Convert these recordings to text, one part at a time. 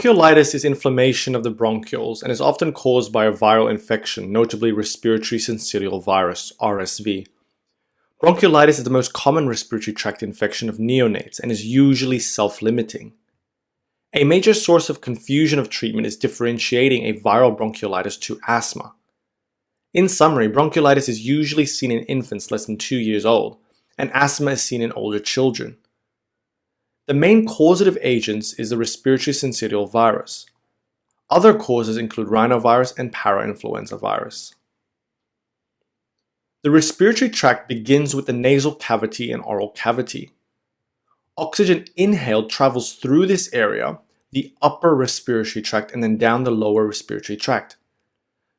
Bronchiolitis is inflammation of the bronchioles and is often caused by a viral infection, notably respiratory syncytial virus, RSV. Bronchiolitis is the most common respiratory tract infection of neonates and is usually self-limiting. A major source of confusion of treatment is differentiating a viral bronchiolitis to asthma. In summary, bronchiolitis is usually seen in infants less than 2 years old, and asthma is seen in older children. The main causative agents is the respiratory syncytial virus. Other causes include rhinovirus and parainfluenza virus. The respiratory tract begins with the nasal cavity and oral cavity. Oxygen inhaled travels through this area, the upper respiratory tract, and then down the lower respiratory tract.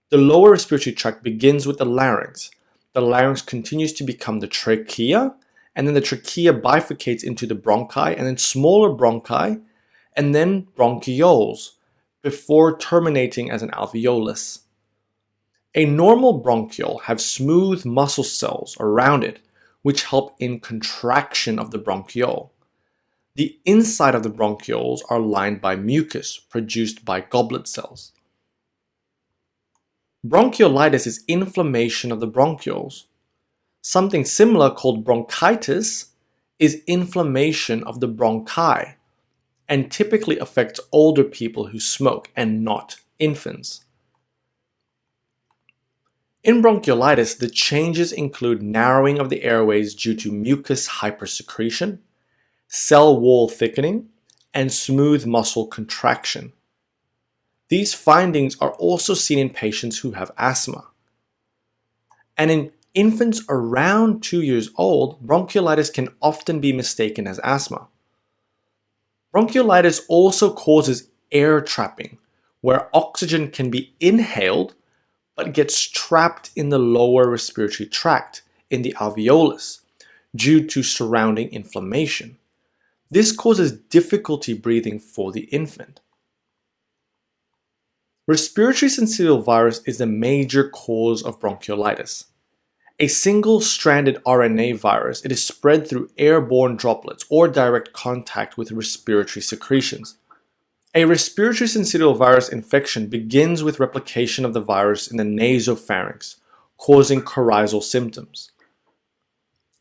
The lower respiratory tract begins with the larynx. The larynx continues to become the trachea, and then the trachea bifurcates into the bronchi, and then smaller bronchi, and then bronchioles, before terminating as an alveolus. A normal bronchiole has smooth muscle cells around it, which help in contraction of the bronchiole. The inside of the bronchioles are lined by mucus produced by goblet cells. Bronchiolitis is inflammation of the bronchioles. Something similar called bronchitis is inflammation of the bronchi and typically affects older people who smoke and not infants. In bronchiolitis, the changes include narrowing of the airways due to mucus hypersecretion, cell wall thickening, and smooth muscle contraction. These findings are also seen in patients who have asthma. And in infants around 2 years old, bronchiolitis can often be mistaken as asthma. Bronchiolitis also causes air trapping, where oxygen can be inhaled but gets trapped in the lower respiratory tract, in the alveolus, due to surrounding inflammation. This causes difficulty breathing for the infant. Respiratory syncytial virus is the major cause of bronchiolitis. A single-stranded RNA virus, it is spread through airborne droplets or direct contact with respiratory secretions. A respiratory syncytial virus infection begins with replication of the virus in the nasopharynx, causing coryzal symptoms.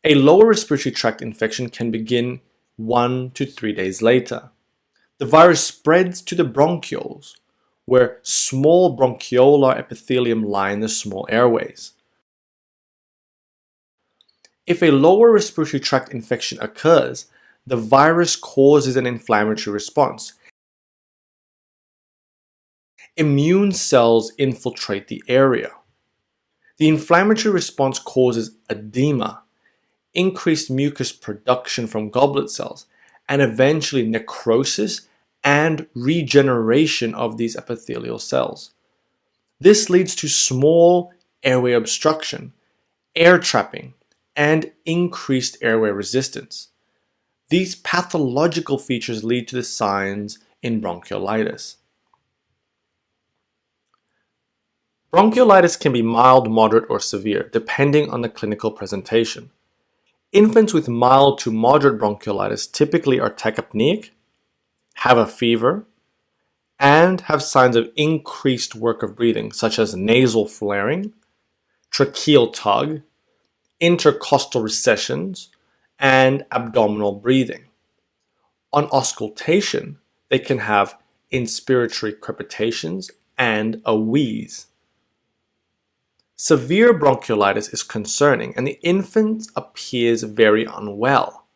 A lower respiratory tract infection can begin 1 to 3 days later. The virus spreads to the bronchioles, where small bronchiolar epithelium line the small airways. If a lower respiratory tract infection occurs, the virus causes an inflammatory response. Immune cells infiltrate the area. The inflammatory response causes edema, increased mucus production from goblet cells, and eventually necrosis and regeneration of these epithelial cells. This leads to small airway obstruction, air trapping, and increased airway resistance. These pathological features lead to the signs in bronchiolitis. Bronchiolitis can be mild, moderate, or severe, depending on the clinical presentation. Infants with mild to moderate bronchiolitis typically are tachypneic, have a fever, and have signs of increased work of breathing, such as nasal flaring, tracheal tug, intercostal recessions, and abdominal breathing. On auscultation, they can have inspiratory crepitations and a wheeze. Severe bronchiolitis is concerning, and the infant appears very unwell.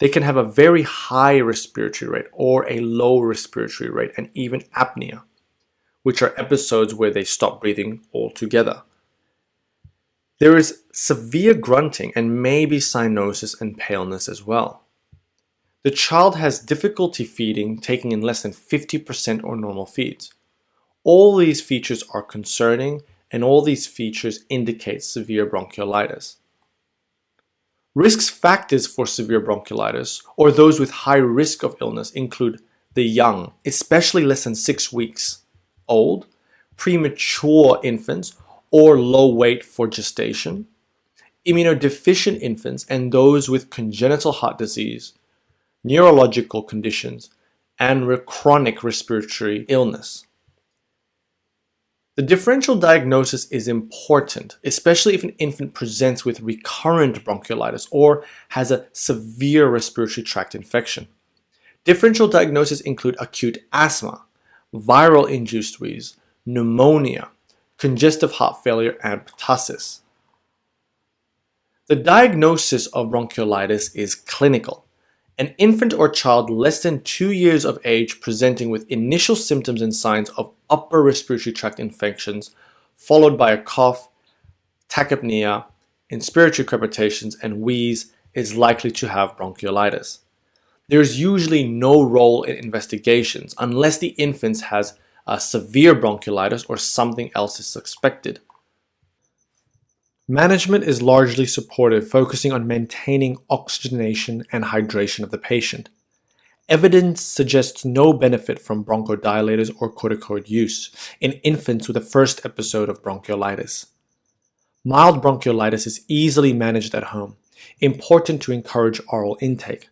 They can have a very high respiratory rate or a low respiratory rate, and even apnea, which are episodes where they stop breathing altogether. There is severe grunting and maybe cyanosis and paleness as well. The child has difficulty feeding, taking in less than 50% or normal feeds. All these features are concerning, and all these features indicate severe bronchiolitis. Risk factors for severe bronchiolitis, or those with high risk of illness, include the young, especially less than 6 weeks old, premature infants, or low weight for gestation, immunodeficient infants, and those with congenital heart disease, neurological conditions, and chronic respiratory illness. The differential diagnosis is important, especially if an infant presents with recurrent bronchiolitis or has a severe respiratory tract infection. Differential diagnoses include acute asthma, viral-induced wheeze, pneumonia, congestive heart failure, and pertussis. The diagnosis of bronchiolitis is clinical. An infant or child less than 2 years of age presenting with initial symptoms and signs of upper respiratory tract infections, followed by a cough, tachypnea, inspiratory crepitations, and wheeze, is likely to have bronchiolitis. There is usually no role in investigations unless the infant has a severe bronchiolitis or something else is suspected. Management is largely supportive, focusing on maintaining oxygenation and hydration of the patient. Evidence suggests no benefit from bronchodilators or corticoid use in infants with a first episode of bronchiolitis. Mild bronchiolitis is easily managed at home, important to encourage oral intake.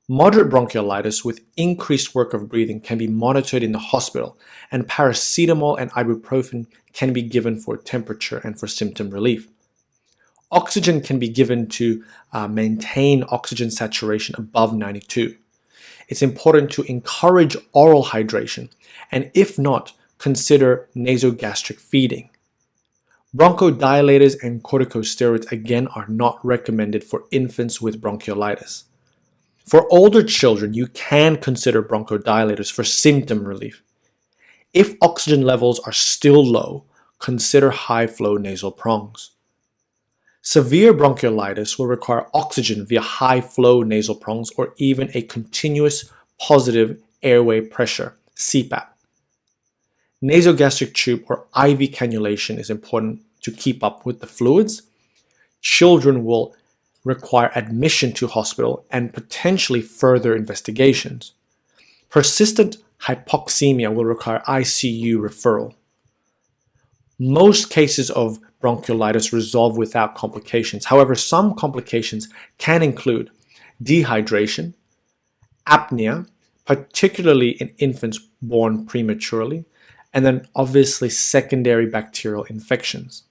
Moderate bronchiolitis with increased work of breathing can be monitored in the hospital, and paracetamol and ibuprofen can be given for temperature and for symptom relief. Oxygen can be given to maintain oxygen saturation above 92. It's important to encourage oral hydration, and if not, consider nasogastric feeding. Bronchodilators and corticosteroids again are not recommended for infants with bronchiolitis. For older children, you can consider bronchodilators for symptom relief. If oxygen levels are still low, consider high-flow nasal prongs. Severe bronchiolitis will require oxygen via high-flow nasal prongs or even a continuous positive airway pressure, CPAP. Nasogastric tube or IV cannulation is important to keep up with the fluids. Children will require admission to hospital and potentially further investigations. Persistent hypoxemia will require ICU referral. Most cases of bronchiolitis resolve without complications. However, some complications can include dehydration, apnea, particularly in infants born prematurely, and then obviously secondary bacterial infections.